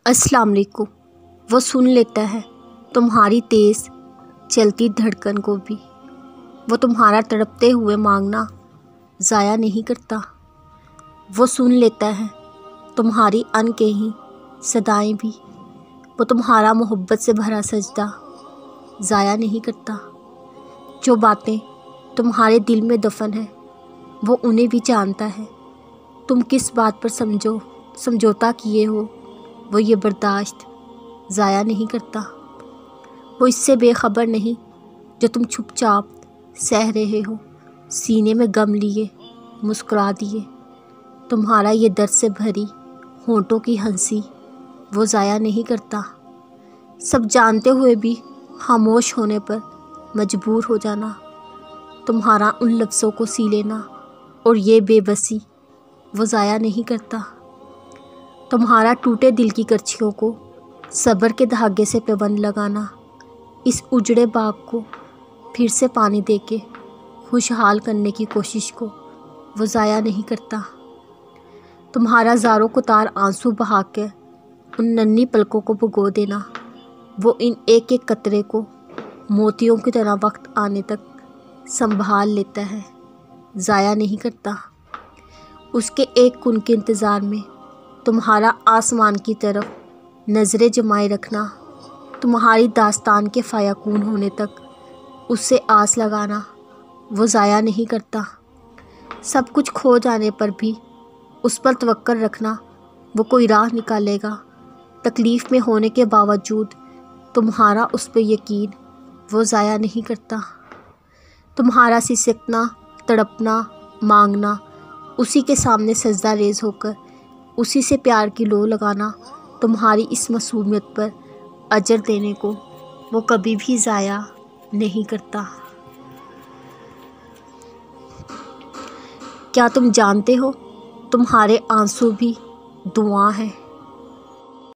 السلام علیکم۔ وہ سن لیتا ہے تمہاری تیز چلتی دھڑکن کو بھی، وہ تمہارا تڑپتے ہوئے مانگنا ضائع نہیں کرتا۔ وہ سن لیتا ہے تمہاری انکہی صدائیں بھی، وہ تمہارا محبت سے بھرا سجدہ ضائع نہیں کرتا۔ جو باتیں تمہارے دل میں دفن ہیں وہ انہیں بھی جانتا ہے۔ تم کس بات پر سمجھوتا کیے ہو وہ یہ برداشت ضائع نہیں کرتا۔ وہ اس سے بے خبر نہیں جو تم چپ چاپ سہ رہے ہو، سینے میں غم لیے مسکرا دیے۔ تمہارا یہ درد سے بھری ہونٹوں کی ہنسی وہ ضائع نہیں کرتا۔ سب جانتے ہوئے بھی خاموش ہونے پر مجبور ہو جانا، تمہارا ان لفظوں کو سی لینا اور یہ بے بسی وہ ضائع نہیں کرتا۔ تمہارا ٹوٹے دل کی کرچیوں کو صبر کے دھاگے سے پیوند لگانا، اس اجڑے باغ کو پھر سے پانی دے کے خوشحال کرنے کی کوشش کو وہ ضائع نہیں کرتا۔ تمہارا زاروں کو تار آنسو بہا کے ان ننھی پلکوں کو بھگو دینا، وہ ان ایک ایک قطرے کو موتیوں کی طرح وقت آنے تک سنبھال لیتا ہے، ضائع نہیں کرتا۔ اس کے ایک کن کے انتظار میں تمہارا آسمان کی طرف نظریں جمائے رکھنا، تمہاری داستان کے فیکون ہونے تک اس سے آس لگانا وہ ضائع نہیں کرتا۔ سب کچھ کھو جانے پر بھی اس پر توکل رکھنا، وہ کوئی راہ نکالے گا۔ تکلیف میں ہونے کے باوجود تمہارا اس پہ یقین وہ ضائع نہیں کرتا۔ تمہارا سسکنا، تڑپنا، مانگنا، اسی کے سامنے سجدہ ریز ہو کر اسی سے پیار کی لو لگانا، تمہاری اس معصومیت پر اجر دینے کو وہ کبھی بھی ضائع نہیں کرتا۔ کیا تم جانتے ہو تمہارے آنسو بھی دعا ہیں؟